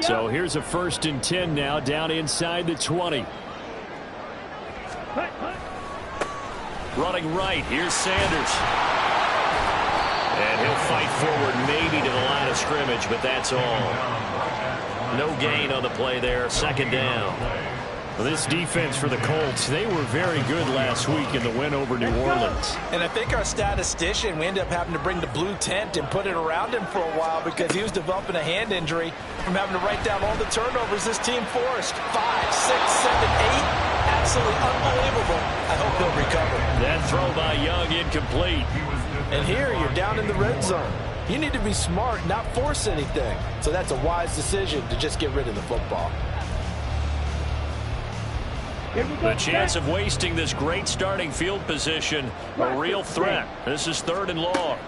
So here's a 1st and 10 now, down inside the 20. Running right, here's Sanders. And he'll fight forward maybe to the line of scrimmage, but that's all. No gain on the play there, 2nd down. Well, this defense for the Colts, they were very good last week in the win over New Orleans. And I think our statistician, we ended up having to bring the blue tent and put it around him for a while because he was developing a hand injury from having to write down all the turnovers this team forced. 5, 6, 7, 8. Absolutely unbelievable. I hope they'll recover. That throw by Young incomplete. And here you're down in the red zone. You need to be smart, not force anything. So that's a wise decision to just get rid of the football. The chance of wasting this great starting field position, a real threat. This is 3rd and long.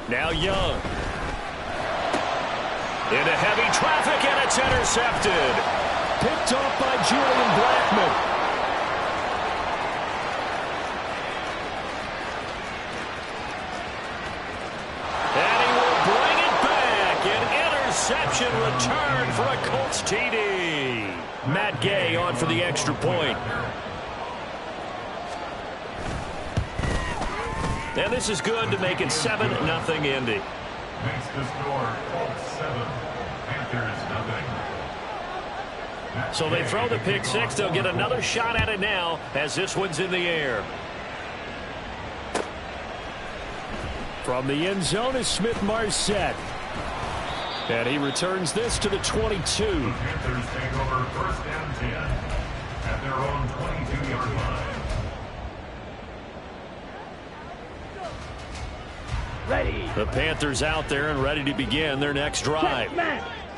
Now Young. Into heavy traffic, and it's intercepted. Picked off by Julian Blackmon. And he will bring it back. An interception return for a Colts TD. Matt Gay on for the extra point. And this is good to make it 7-0 Indy. Makes the score Colts 7, Panthers 0. So they throw the pick six. They'll get another shot at it now as this one's in the air. From the end zone is Smith-Marset. And he returns this to the 22. The Panthers take over 1st and 10 at their own 22-yard line. Ready. The Panthers out there and ready to begin their next drive.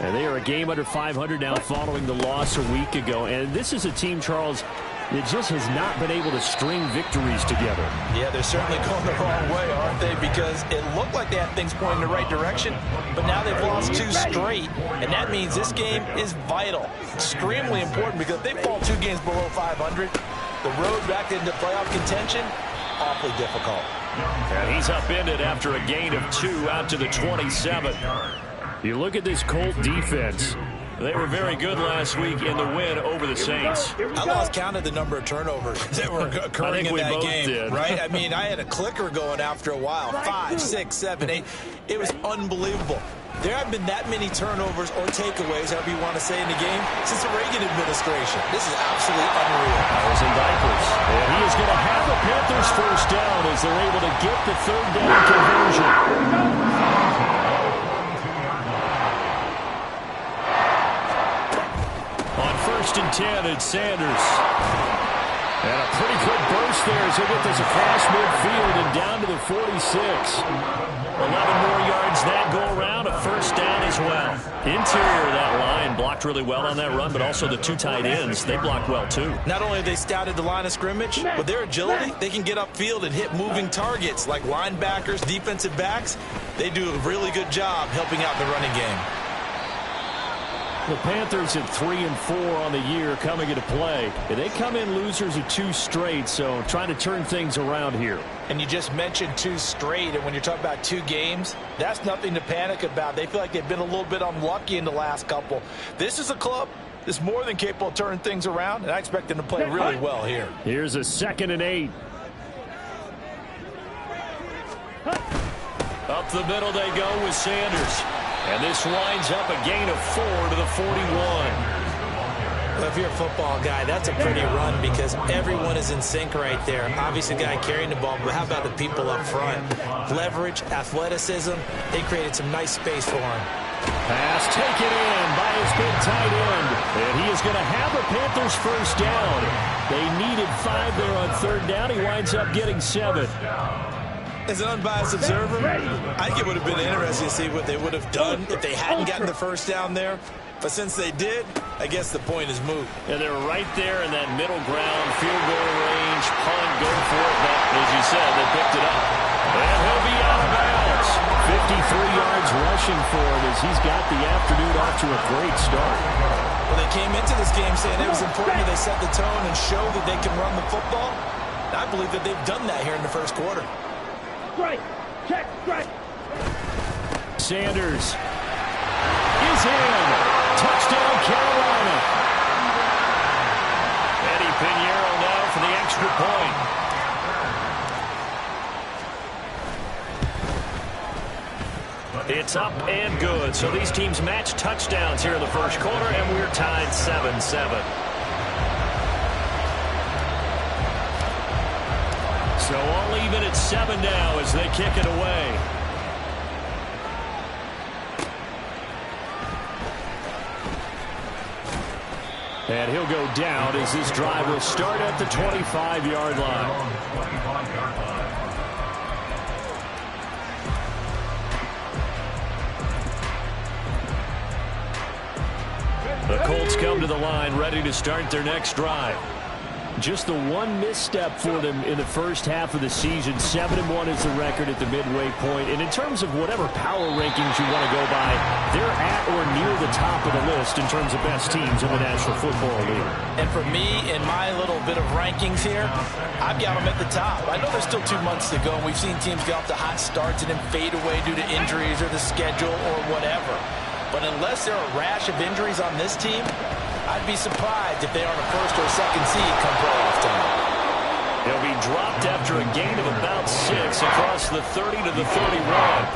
And they are a game under 500 now following the loss a week ago. And this is a team, Charles, that just has not been able to string victories together. Yeah, they're certainly going the wrong way, aren't they? Because it looked like they had things pointing in the right direction, but now they've lost 2 straight, and that means this game is vital, extremely important, because if they fall 2 games below 500, the road back into playoff contention, awfully difficult. And he's upended after a gain of 2 out to the 27. You look at this Colt defense. They were very good last week in the win over the Saints. I lost count of the number of turnovers that were occurring in that game, did. right? I mean, I had a clicker going after a while. 5, 6, 7, 8. It was unbelievable. There haven't been that many turnovers or takeaways, however you want to say, in the game since the Reagan administration. This is absolutely unreal. Owls and Vipers. And he is going to have the Panthers 1st down as they're able to get the 3rd down conversion. On 1st and 10, it's Sanders. And a pretty quick burst there as he'll get this across midfield and down to the 46. 11 more yards that go around, a 1st down as well. Interior of that line blocked really well on that run, but also the 2 tight ends, they blocked well too. Not only have they scouted the line of scrimmage, with their agility, they can get upfield and hit moving targets like linebackers, defensive backs. They do a really good job helping out the running game. The Panthers at 3-4 on the year coming into play. They come in losers of 2 straight, so trying to turn things around here. And you just mentioned 2 straight, and when you're talking about 2 games, that's nothing to panic about. They feel like they've been a little bit unlucky in the last couple. This is a club that's more than capable of turning things around, and I expect them to play really well here. Here's a 2nd and 8. Up the middle they go with Sanders. And this winds up a gain of 4 to the 41. Well, if you're a football guy, that's a pretty run because everyone is in sync right there. Obviously, the guy carrying the ball, but how about the people up front? Leverage, athleticism, they created some nice space for him. Pass taken in by his big tight end. And he is going to have the Panthers 1st down. They needed 5 there on 3rd down. He winds up getting 7. As an unbiased observer, I think it would have been interesting to see what they would have done if they hadn't gotten the 1st down there. But since they did, I guess the point is moot. And they're right there in that middle ground, field goal range, punt, go for it. But as you said, they picked it up. And he'll be out of bounds. 53 yards rushing for him as he's got the afternoon off to a great start. Well, they came into this game saying it was important that they set the tone and show that they can run the football. And I believe that they've done that here in the 1st quarter. Strike. Check. Strike. Sanders is in. Touchdown, Carolina. Eddie Pinheiro now for the extra point. It's up and good. So these teams match touchdowns here in the first quarter, and we're tied 7-7. So all even at 7 now as they kick it away. And he'll go down as this drive will start at the 25-yard line. The Colts come to the line ready to start their next drive. Just the one misstep for them in the first half of the season. 7-1 is the record at the midway point. And in terms of whatever power rankings you want to go by, they're at or near the top of the list in terms of best teams in the National Football League. And for me, in my little bit of rankings here, I've got them at the top. I know there's still 2 months to go, and we've seen teams get off to hot starts and then fade away due to injuries or the schedule or whatever. But unless there are a rash of injuries on this team, I'd be surprised if they are the first or second seed come playoff time. He'll be dropped after a gain of about 6 across the 30 to the 31.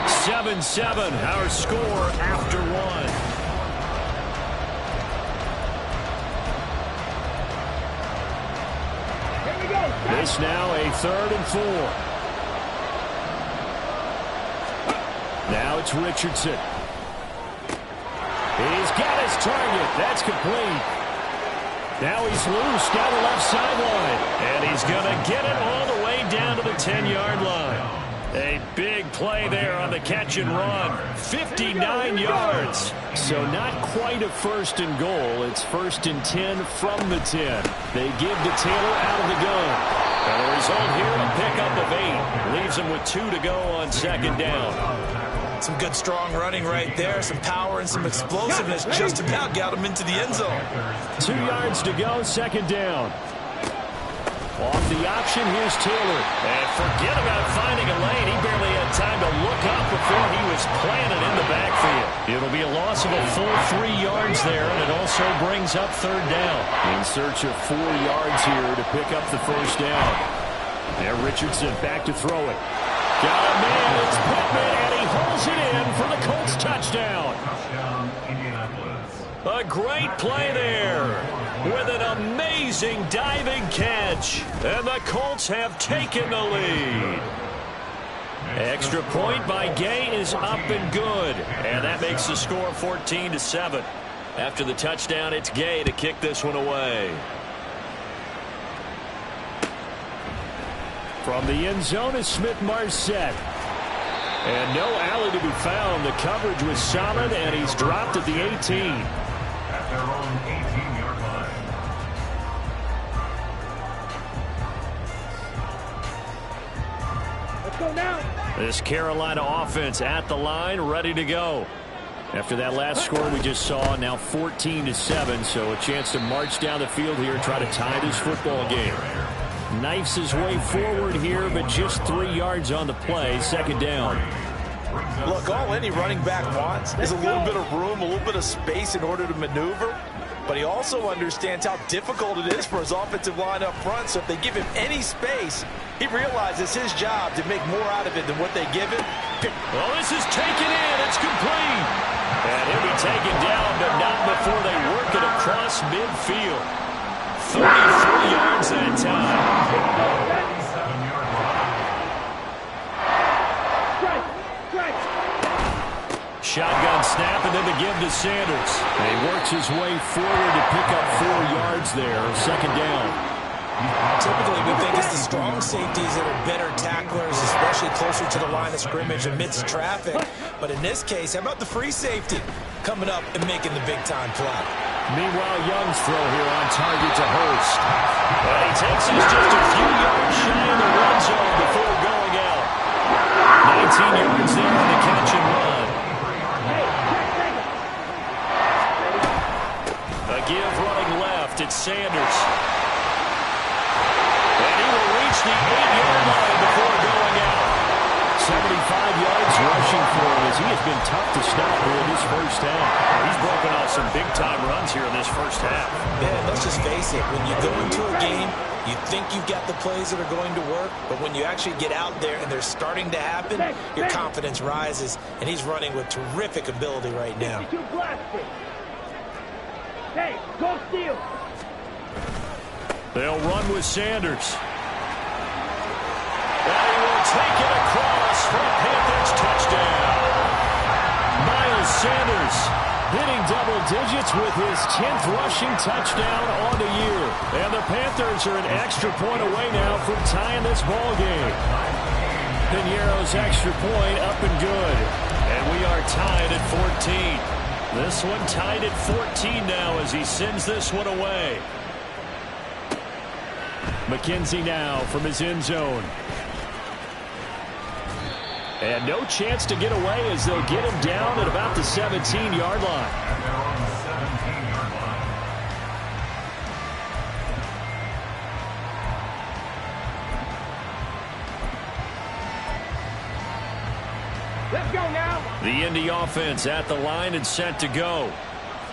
7-7, our score after 1. This now a 3rd and 4. Now it's Richardson. He's got his target. That's complete. Now he's loose down the left sideline. And he's going to get it all the way down to the 10-yard line. A big play there on the catch and run. 59 yards. So not quite a 1st and goal. It's 1st and 10 from the 10. They give to Taylor out of the gun. And the result here, a pickup of 8. Leaves him with 2 to go on 2nd down. Some good strong running right there. Some power and some explosiveness. Just about got him into the end zone. 2 yards to go, 2nd down. Off the option, here's Taylor. And forget about finding a lane. He barely had time to look up before he was planted in the backfield. It'll be a loss of a full 3 yards there, and it also brings up 3rd down. In search of 4 yards here to pick up the 1st down. There, Richardson back to throw it. Got a man, it's Pittman, and he holds it in for the Colts touchdown. A great play there with an amazing diving catch. And the Colts have taken the lead. Extra point by Gay is up and good. And that makes the score 14-7. After the touchdown, it's Gay to kick this one away. From the end zone is Smith-Marset. And no alley to be found. The coverage was solid, and he's dropped at the 18. At their own 18-yard line. Let's go now. This Carolina offense at the line, ready to go. After that last score we just saw, now 14-7, so a chance to march down the field here and try to tie this football game. Knifes his way forward here, but just 3 yards on the play, 2nd down. Look, all any running back wants is a little bit of room, a little bit of space in order to maneuver. But he also understands how difficult it is for his offensive line up front. So if they give him any space, he realizes his job to make more out of it than what they give him. Well, this is taken in. It's complete. And he'll be taken down, but not before they work it across midfield. 33 yards that time. Shotgun snap and then the give to Sanders. And he works his way forward to pick up 4 yards there. 2nd down. Typically, we think it's the strong safeties that are better tacklers, especially closer to the line of scrimmage amidst traffic. But in this case, how about the free safety coming up and making the big-time play? Meanwhile, Young's throw here on target to Hurst. And he takes us just a few yards shy of the red zone before going out. 19 yards there on the catch and run. A give running left. It's Sanders. And he will reach the 8-yard line rushing for him as he has been tough to stop here in this first half. He's broken off some big-time runs here in this first half. Man, let's just face it. When you go into a game, you think you've got the plays that are going to work, but when you actually get out there and they're starting to happen, your confidence rises, and he's running with terrific ability right now. Hey, go steal. They'll run with Sanders. And he will take it across for a Panthers touchdown. Miles Sanders hitting double digits with his 10th rushing touchdown on the year. And the Panthers are an extra point away now from tying this ball game. Piñeiro's extra point up and good. And we are tied at 14. This one tied at 14 now as he sends this one away. McKenzie now from his end zone. And no chance to get away as they'll get him down at about the 17-yard line. Let's go now. The Indy offense at the line and set to go.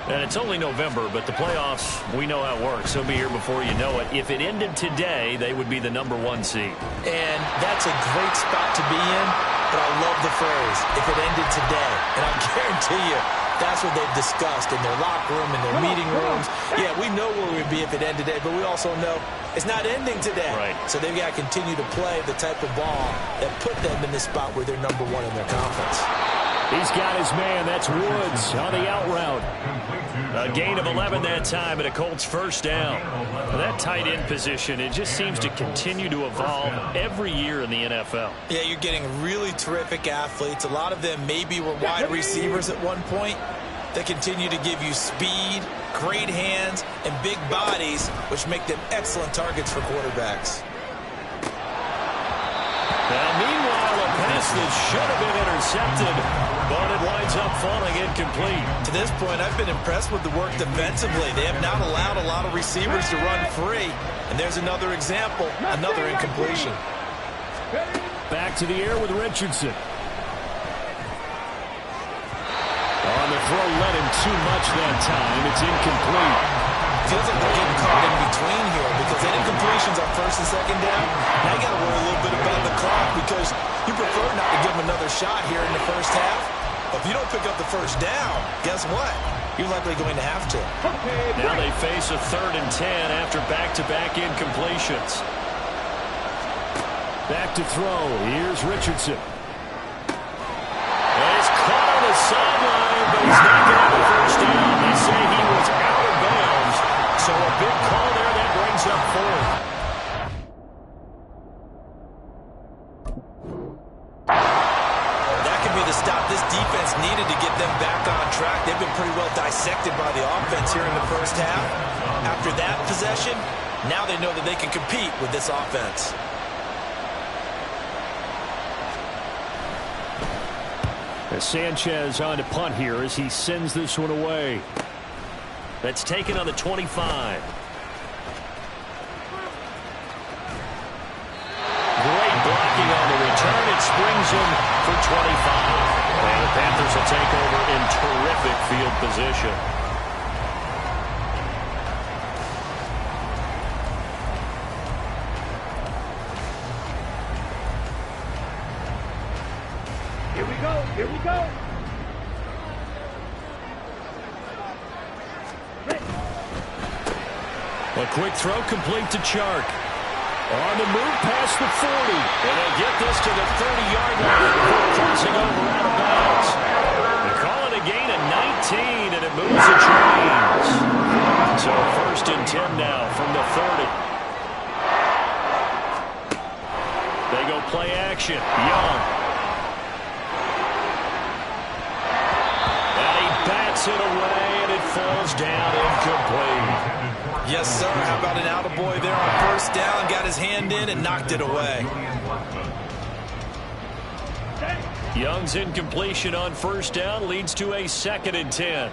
And it's only November, but the playoffs, we know how it works. They'll be here before you know it. If it ended today, they would be the #1 seed. And that's a great spot to be in, but I love the phrase, if it ended today. And I guarantee you, that's what they've discussed in their locker room, in their meeting rooms. Yeah, we know where we'd be if it ended today, but we also know it's not ending today. Right. So they've got to continue to play the type of ball that put them in the spot where they're #1 in their conference. He's got his man. That's Woods on the out route. A gain of 11 that time and a Colts first down. That tight end position, it just seems to continue to evolve every year in the NFL. Yeah, you're getting really terrific athletes. A lot of them maybe were wide receivers at one point. They continue to give you speed, great hands, and big bodies, which make them excellent targets for quarterbacks. Now, meanwhile, a pass that should have been intercepted, but it winds up falling incomplete. To this point, I've been impressed with the work defensively. They have not allowed a lot of receivers to run free. And there's another example, another incompletion. Back to the air with Richardson. On the throw, led him too much that time. It's incomplete. Feels like they're getting caught in between here because they did completions on first and second down. Now you got to worry a little bit about the clock because you prefer not to give them another shot here in the first half. But if you don't pick up the first down, guess what? You're likely going to have to. Now they face a 3rd and 10 after back-to-back incompletions. Back to throw. Here's Richardson. And he's caught on the sideline, but he's not going to have a first down. They say he was out of bounds. So a big call there that brings up 4th. That could be the stop this defense needed to get them back on track. They've been pretty well dissected by the offense here in the first half. After that possession, now they know that they can compete with this offense. Sanchez on to punt here as he sends this one away. That's taken on the 25. Great blocking on the return. It springs him for 25. And the Panthers will take over in terrific field position. Here we go. Here we go. A quick throw complete to Chark. On the move past the 40. And they'll get this to the 30-yard line before crossing over out of bounds. They call it a gain of 19, and it moves the chains. So 1st and 10 now from the 30. They go play action. Young. And he bats it away, and it falls down incomplete. Yes, sir. How about an attaboy there on first down? Got his hand in and knocked it away. Young's incompletion on first down leads to a 2nd and 10.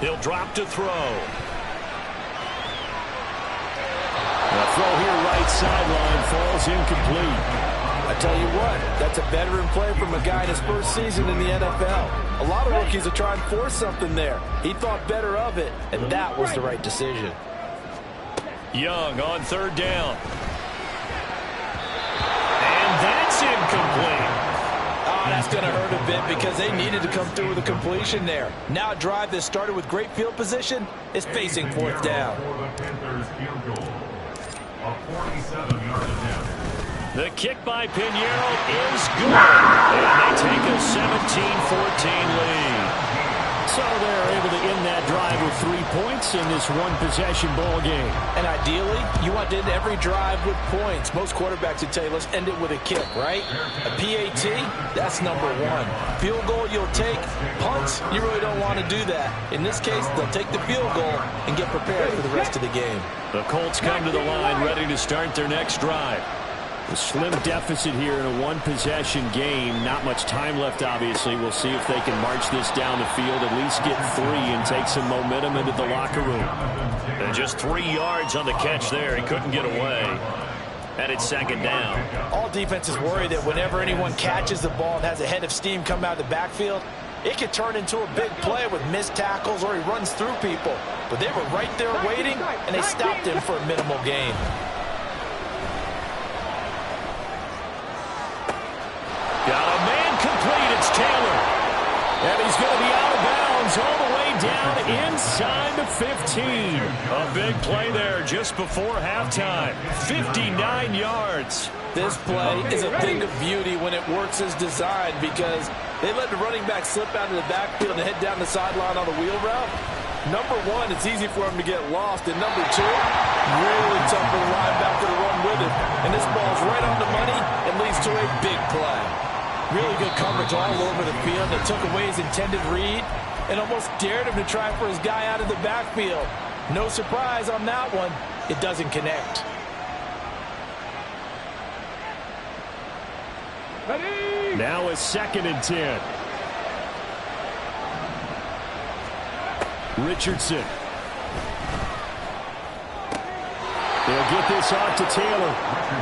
He'll drop to throw. The throw here right sideline falls incomplete. I'll tell you what, that's a veteran play from a guy in his first season in the NFL. A lot of rookies are trying to force something there. He thought better of it, and that was the right decision. Young on third down. And that's incomplete. Oh, that's going to hurt a bit because they needed to come through with a completion there. Now a drive that started with great field position is facing fourth down. The kick by Pinheiro is good. And they take a 17-14 lead. So they're able to end that drive with 3 points in this one-possession ball game. And ideally, you want to end every drive with points. Most quarterbacks would tell you, let's end it with a kick, right? A PAT, that's number one. Field goal you'll take. Punts, you really don't want to do that. In this case, they'll take the field goal and get prepared for the rest of the game. The Colts come to the line ready to start their next drive. A slim deficit here in a one-possession game. Not much time left, obviously. We'll see if they can march this down the field, at least get 3 and take some momentum into the locker room. And just 3 yards on the catch there. He couldn't get away. And it's second down. All defenses worry that whenever anyone catches the ball and has a head of steam come out of the backfield, it could turn into a big play with missed tackles or he runs through people. But they were right there waiting, and they stopped him for a minimal gain. Got a man complete. It's Taylor. And he's going to be out of bounds all the way down inside the 15. A big play there just before halftime. 59 yards. This play is a thing of beauty when it works as designed because they let the running back slip out of the backfield and head down the sideline on the wheel route. Number one, it's easy for him to get lost. And number two, really tough for the linebacker to run with it. And this ball's right on the money and leads to a big play. Really good coverage all over the field. They took away his intended read and almost dared him to try for his guy out of the backfield. No surprise on that one. It doesn't connect. Now a 2nd and 10. Richardson. They'll get this off to Taylor.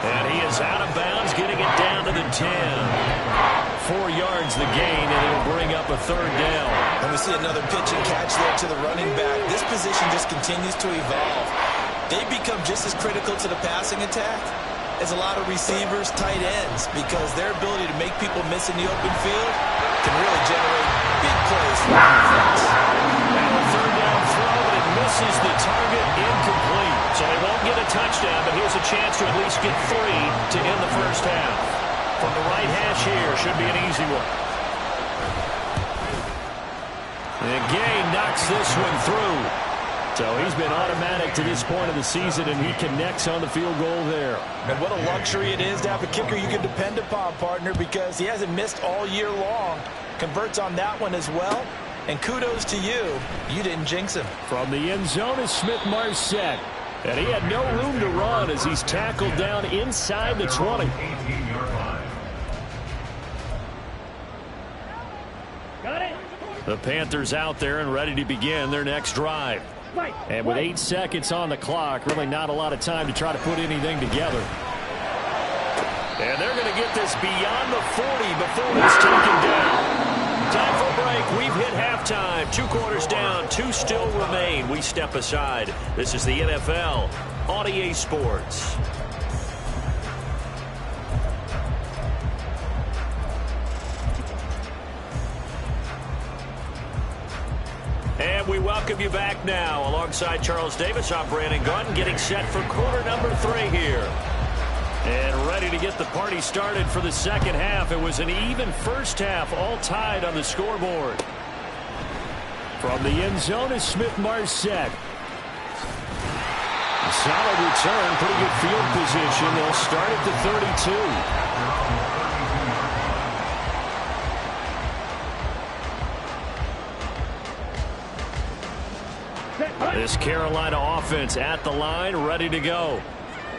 And he is out of bounds, getting it down to the 10. 4 yards the gain, and it'll bring up a third down. And we see another pitch and catch there to the running back. This position just continues to evolve. They become just as critical to the passing attack as a lot of receivers, tight ends, because their ability to make people miss in the open field can really generate big plays for the defense. And a third down throw, but it misses the target, incomplete. So they won't get a touchdown, but here's a chance to at least get 3 to end the first half. From the right hash here, should be an easy one. And Gay knocks this one through. So he's been automatic to this point of the season, and he connects on the field goal there. And what a luxury it is to have a kicker you can depend upon, partner, because he hasn't missed all year long. Converts on that one as well. And kudos to you. You didn't jinx him. From the end zone is Smith-Marset. And he had no room to run as he's tackled down inside the 20. Got it. The Panthers out there and ready to begin their next drive. And with 8 seconds on the clock, really not a lot of time to try to put anything together. And they're going to get this beyond the 40 before it's taken down. Time for a break. We've hit halftime. 2 quarters down. 2 still remain. We step aside. This is the NFL on EA Sports. And we welcome you back now. Alongside Charles Davis, I'm Brandon Gunn, getting set for quarter number 3 here. And ready to get the party started for the second half. It was an even first half, all tied on the scoreboard. From the end zone is Smith-Marset. Solid return, pretty good field position. They'll start at the 32. This Carolina offense at the line, ready to go.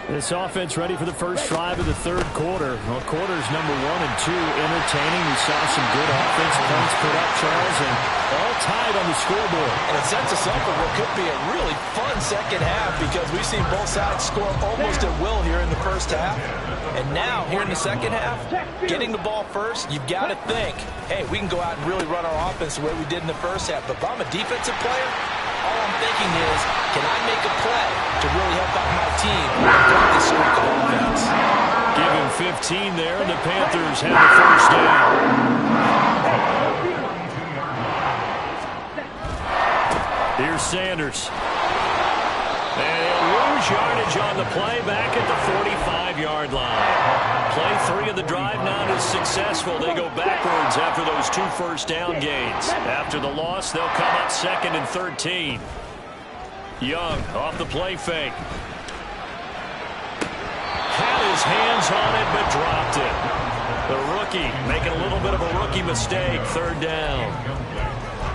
This offense ready for the first drive of the third quarter. Well, quarters number 1 and 2 entertaining. We saw some good offense points put up, Charles, and all tied on the scoreboard. And it sets us up for what could be a really fun second half because we've seen both sides score almost at will here in the first half. And now, here in the second half, getting the ball first, you've got to think, hey, we can go out and really run our offense the way we did in the first half. But if I'm a defensive player, all I'm thinking is, can I make a play to really help out my team and break this streak of offense? Give him 15 there, and the Panthers have the first down. Here's Sanders. And he'll lose yardage on the play back at the 45-yard line. Play 3 of the drive now is successful. They go backwards after those 2 first down gains. After the loss, they'll come up 2nd and 13. Young off the play fake. Had his hands on it, but dropped it. The rookie making a little bit of a rookie mistake. 3rd down.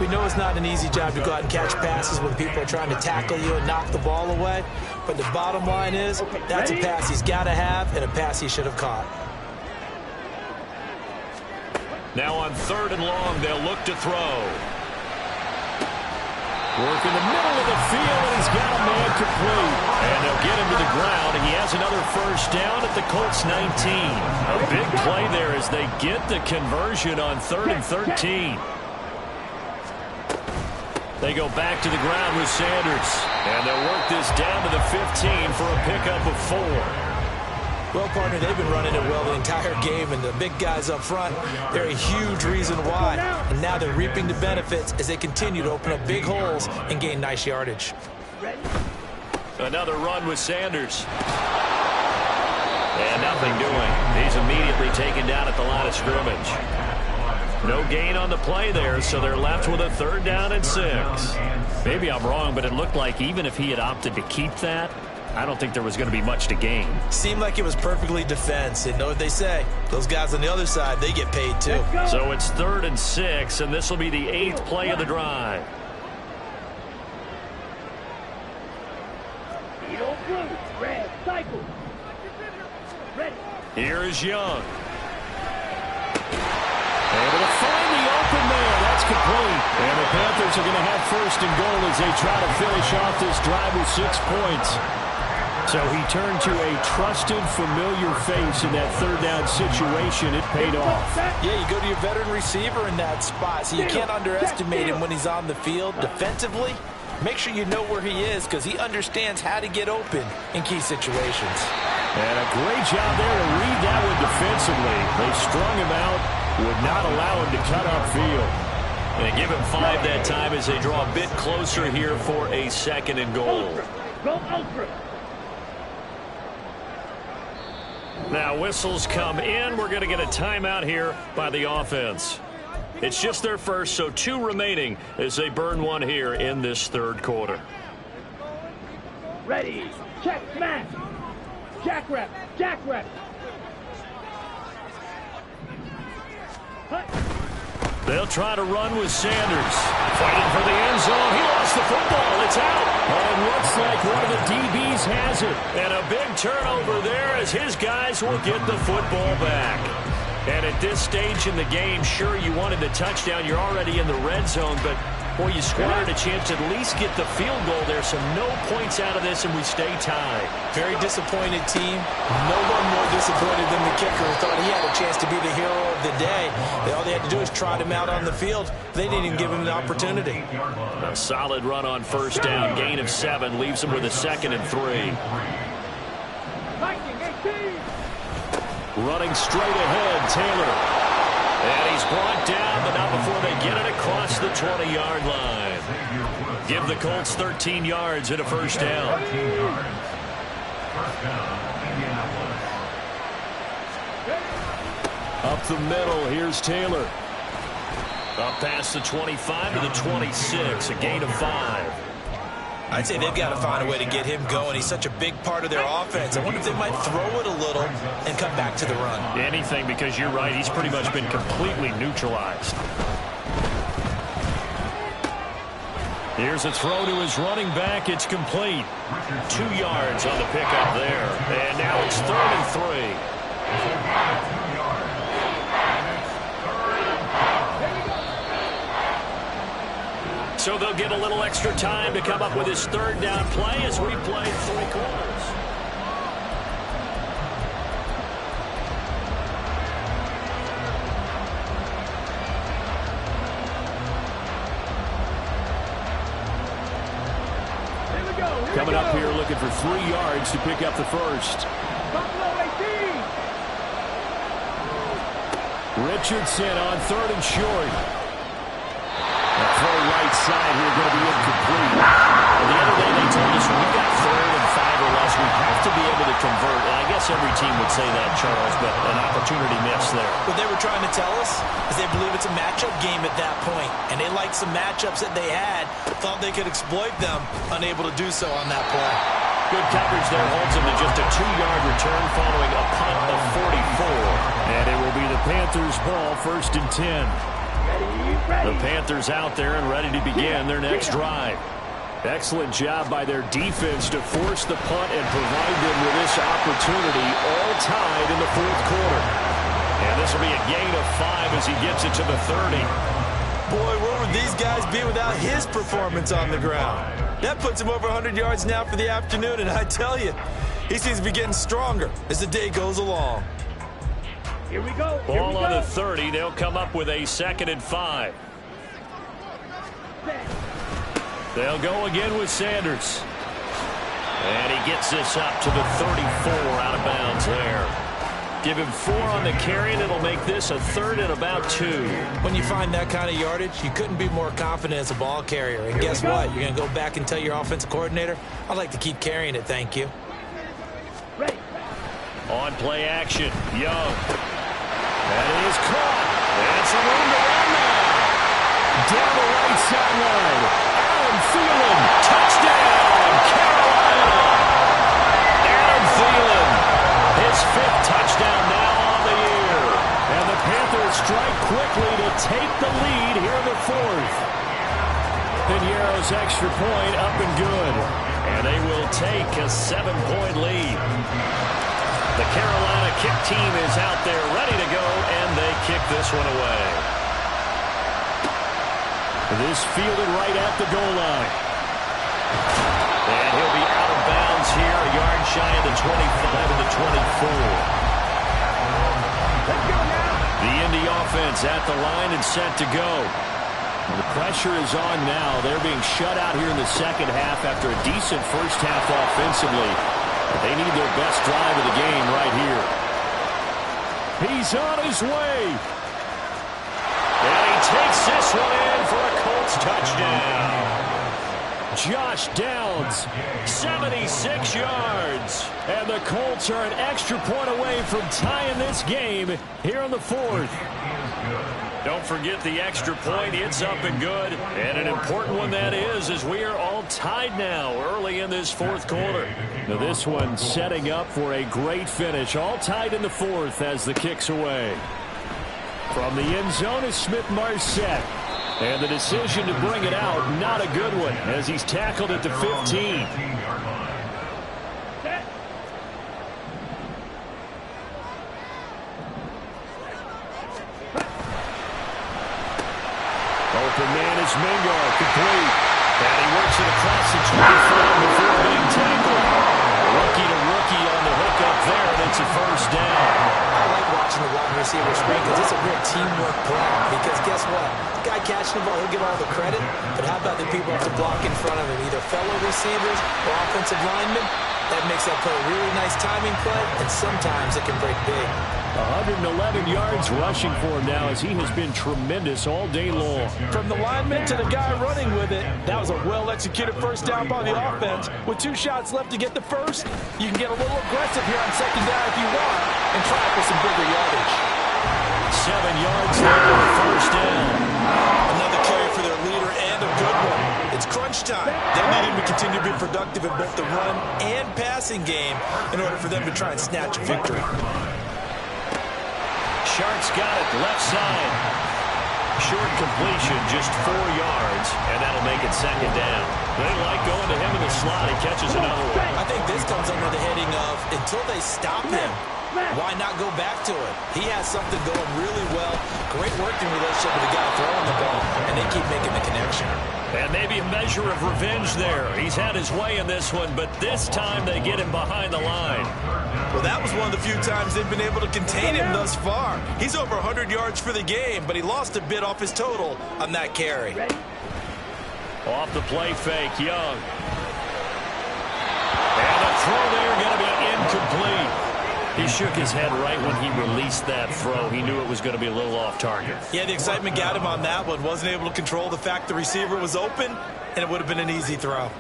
We know it's not an easy job to go out and catch passes when people are trying to tackle you and knock the ball away. But the bottom line is, that's a pass he's got to have and a pass he should have caught. Now on 3rd and long, they'll look to throw. Work in the middle of the field, and he's got a man complete. And they'll get him to the ground, and he has another first down at the Colts 19. A big play there as they get the conversion on 3rd and 13. They go back to the ground with Sanders. And they'll work this down to the 15 for a pickup of 4. Well, partner, they've been running it well the entire game, and the big guys up front, they're a huge reason why. And now they're reaping the benefits as they continue to open up big holes and gain nice yardage. Another run with Sanders. And nothing doing. He's immediately taken down at the line of scrimmage. No gain on the play there, so they're left with a 3rd down and 6. Maybe I'm wrong, but it looked like even if he had opted to keep that, I don't think there was going to be much to gain. Seemed like it was perfectly defense. And know what they say? Those guys on the other side, they get paid too. So it's 3rd and 6, and this will be the 8th play of the drive. Here is Young. Able to find the open man. That's complete. And the Panthers are going to have 1st and goal as they try to finish off this drive with 6 points. So he turned to a trusted, familiar face in that 3rd down situation. It paid off. Yeah, you go to your veteran receiver in that spot, so you can't underestimate him when he's on the field defensively. Make sure you know where he is because he understands how to get open in key situations. And a great job there to read that one defensively. They strung him out, would not allow him to cut upfield. And give him 5 that time as they draw a bit closer here for a 2nd and goal. Go ultra. Now whistles come in. We're going to get a timeout here by the offense. It's just their first, so 2 remaining as they burn 1 here in this 3rd quarter. Ready. Check, smash. Jack rep. Jack rep. They'll try to run with Sanders. Fighting for the end zone. He lost the football. It's out. And it looks like one of the DBs has it. And a big turnover there as his guys will get the football back. And at this stage in the game, sure, you wanted the touchdown. You're already in the red zone, but boy, you squandered a chance to at least get the field goal there. So no points out of this, and we stay tied. Very disappointed team. No one more disappointed than the kicker who thought he had a chance to be the hero of the day. All they had to do is trot him out on the field. They didn't even give him the opportunity. A solid run on 1st down. Gain of 7 leaves him with a 2nd and 3. Running straight ahead, Taylor. And he's brought down, but not before they get it across the 20-yard line. Give the Colts 13 yards and a 1st down. Up the middle, here's Taylor. Up past the 25 to the 26, a gain of 5. I'd say they've got to find a way to get him going. He's such a big part of their offense. I wonder if they might throw it a little and come back to the run. Anything, because you're right. He's pretty much been completely neutralized. Here's a throw to his running back. It's complete. 2 yards on the pickup there. And now it's 3rd and 3. So they'll get a little extra time to come up with his 3rd down play as we play 3 quarters. Coming up here looking for 3 yards to pick up the first. Richardson on 3rd and short. The throw right side here going to be incomplete. The other day they told us when we got 3rd and 5 or less, we have to be able to convert. And I guess every team would say that, Charles, but an opportunity missed there. What they were trying to tell us is they believe it's a matchup game at that point, and they liked some matchups that they had, thought they could exploit them, unable to do so on that play. Good coverage there holds him to just a 2-yard return following a punt of 44. And it will be the Panthers' ball, 1st and 10. The Panthers out there and ready to begin their next drive. Excellent job by their defense to force the punt and provide them with this opportunity, all tied in the 4th quarter. And this will be a gain of 5 as he gets it to the 30. Boy, where would these guys be without his performance on the ground? That puts him over 100 yards now for the afternoon, and I tell you, he seems to be getting stronger as the day goes along. Here we go. Ball on the 30. They'll come up with a 2nd and 5. They'll go again with Sanders. And he gets this up to the 34 out of bounds there. Give him 4 on the carry, and it'll make this a 3rd and about 2. When you find that kind of yardage, you couldn't be more confident as a ball carrier. And guess what? You're going to go back and tell your offensive coordinator, I'd like to keep carrying it, thank you. On play action, Young. That is caught. And some room to run now. Down the right sideline. Adam Thielen. Touchdown, Carolina. Adam Thielen. His 5th touchdown now on the year. And the Panthers strike quickly to take the lead here in the 4th. Piñeiro's extra point up and good. And they will take a 7-point lead. The Carolina kick team is out there ready to go, and they kick this one away. This fielded right at the goal line. And he'll be out of bounds here, a yard shy of the 25 and the 24. The Indy offense at the line and set to go. The pressure is on now. They're being shut out here in the 2nd half after a decent first half offensively. They need their best drive of the game right here. He's on his way. And he takes this one in for a Colts touchdown. Josh Downs, 76 yards. And the Colts are an extra point away from tying this game here in the 4th. Don't forget the extra point. It's up and good. And an important one that is, as we are all tied now early in this 4th quarter. Now this one setting up for a great finish. All tied in the 4th as the kick's away. From the end zone is Smith-Marset. And the decision to bring it out, not a good one, as he's tackled at the 15. Open man is Mingo, complete. And he works it across the 24 before being tackled. Rookie to rookie on the hook up there, and it's a 1st down. I like watching the wide receiver screen because it's a real teamwork play. Because guess what? The guy catching the ball, he'll get all the credit. But how about the people who have to block in front of him, either fellow receivers or offensive linemen? That makes that play a really nice timing play, and sometimes it can break big. 111 yards rushing for him now as he has been tremendous all day long. From the lineman to the guy running with it, that was a well-executed first down by the offense. With 2 shots left to get the first, you can get a little aggressive here on 2nd down if you want and try for some bigger yardage. 7 yards there for the 1st down. Another carry for their leader and a good one. It's crunch time. They need him to continue to be productive in both the run and passing game in order for them to try and snatch a victory. Sharks got it, left side. Short completion, just 4 yards, and that'll make it second down. They like going to him in the slot. He catches another one. I think this comes under the heading of, until they stop him, why not go back to it? He has something going really well. Great working relationship with the guy throwing the ball, and they keep making the connection. And maybe a measure of revenge there. He's had his way in this one, but this time they get him behind the line. Well, that was one of the few times they've been able to contain him thus far. He's over 100 yards for the game, but he lost a bit off his total on that carry. Off the play fake, Young. And the throw there going to be incomplete. He shook his head right when he released that throw. He knew it was going to be a little off target. Yeah, the excitement got him on that one. Wasn't able to control the fact the receiver was open, and it would have been an easy throw.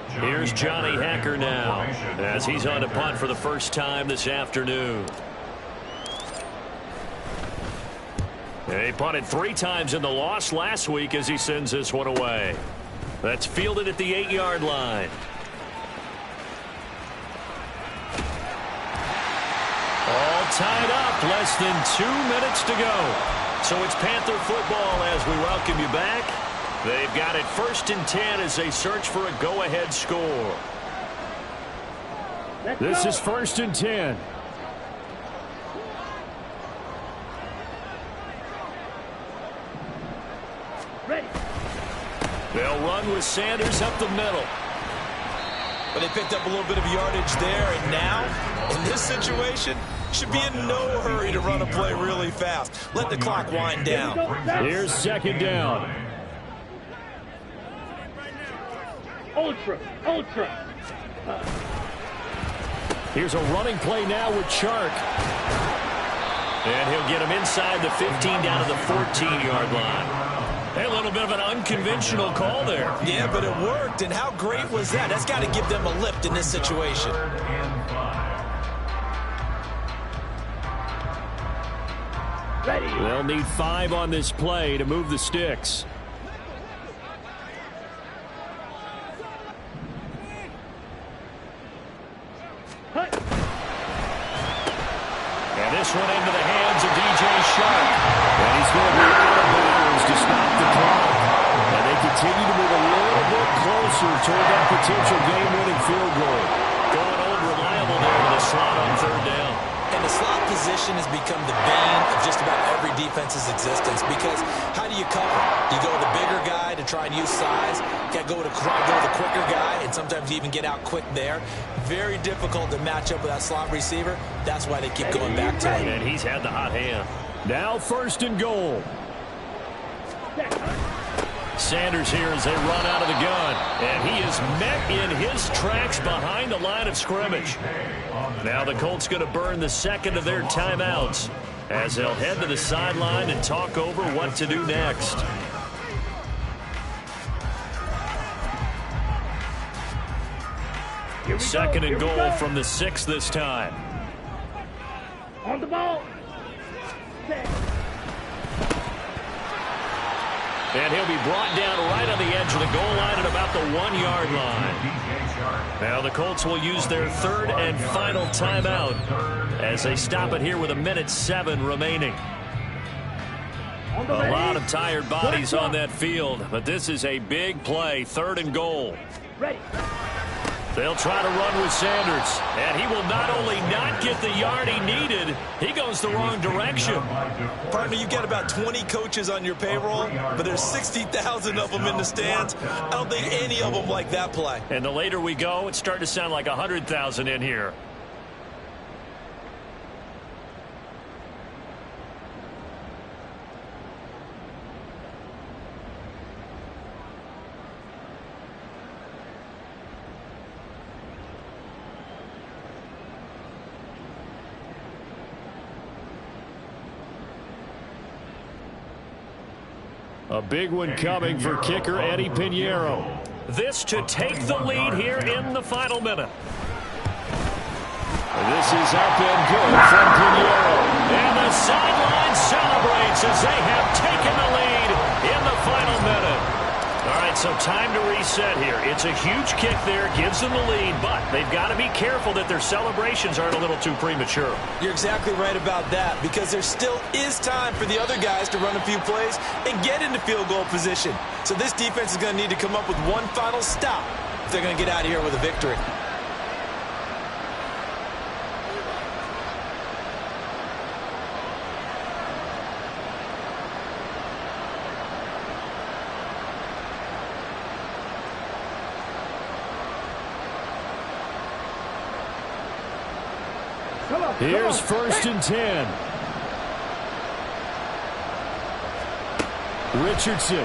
Here's Johnny Hacker now, as he's on to punt for the first time this afternoon. He punted 3 times in the loss last week as he sends this one away. That's fielded at the 8-yard line. All tied up, less than 2 minutes to go. So it's Panther football as we welcome you back. They've got it 1st and 10 as they search for a go-ahead score. This is 1st and 10. Ready. They'll run with Sanders up the middle. But they picked up a little bit of yardage there, and now, in this situation, should be in no hurry to run a play really fast. Let the clock wind down. Here's 2nd down. Ultra. Here's a running play now with Chark. And he'll get him inside the 15 down to the 14-yard line. A little bit of an unconventional call there. Yeah, but it worked, and how great was that? That's got to give them a lift in this situation. Ready. They'll need 5 on this play to move the sticks. Hut. And this one into the hands of DJ Shark. And he's going to be out of bounds to stop the clock. And they continue to move a little bit closer toward that potential game-winning field goal. Going old reliable there to the slot on 3rd down. And the slot position has become the bane of just about every defense's existence, because how do you cover? You go with the bigger guy to try and use size. You got to go with the quicker guy, and sometimes you even get out quick there. Very difficult to match up with that slot receiver. That's why they keep going back to him. And he's had the hot hand. Now 1st and goal. Sanders here as they run out of the gun. And he is met in his tracks behind the line of scrimmage. Now the Colts going to burn the 2nd of their timeouts as they'll head to the sideline and talk over what to do next. Second and goal from the 6 this time. On the ball. And he'll be brought down right on the edge of the goal line at about the 1-yard line. Now the Colts will use their 3rd and final timeout as they stop it here with 1:07 remaining. A lot of tired bodies on that field, but this is a big play, 3rd and goal. Ready. They'll try to run with Sanders, and he will not only not get the yard he needed, he goes the wrong direction. Partner, you've got about 20 coaches on your payroll, but there's 60,000 of them in the stands. I don't think any of them like that play. And the later we go, it's starting to sound like 100,000 in here. A big one coming for kicker Eddie Pinheiro. This to take the lead here in the final minute. This is up and good from Pinheiro. And the sideline celebrates as they have taken the lead in the final minute. All right, So time to reset here. It's a huge kick there, gives them the lead, but they've got to be careful that their celebrations aren't a little too premature. You're exactly right about that, because there still is time for the other guys to run a few plays and get into field goal position. So this defense is going to need to come up with one final stop if they're going to get out of here with a victory. Here's 1st and 10. Richardson.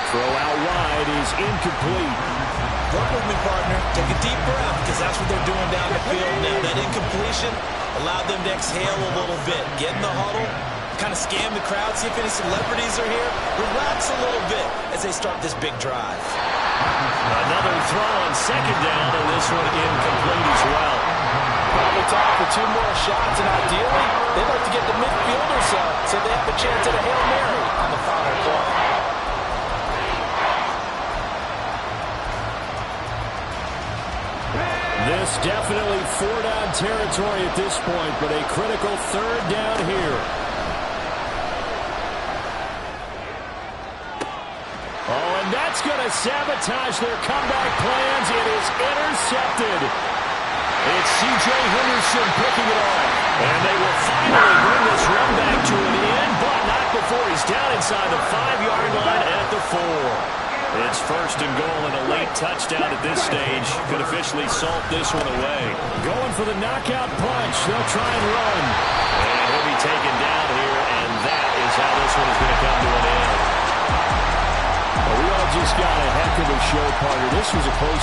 Throw out wide is incomplete. Work with me, partner. Take a deep breath, because that's what they're doing down the field now. That incompletion allowed them to exhale a little bit. Get in the huddle, kind of scan the crowd, see if any celebrities are here. Relax a little bit as they start this big drive. Another throw on 2nd down, and this one incomplete as well. Probably time for 2 more shots, and ideally, they'd like to get the midfield or so they have a chance at a Hail Mary on the final play. This definitely 4-down territory at this point, but a critical 3rd down here. Oh, and that's going to sabotage their comeback plans. It is intercepted. It's C.J. Henderson picking it off. And they will finally bring this run back to an end, but not before he's down inside the 5-yard line at the 4. It's 1st and goal, and a late touchdown at this stage could officially salt this one away. Going for the knockout punch. They'll try and run. And he'll be taken down here, and that is how this one is going to come to an end. Well, we all just got a heck of a show, partner. This was a close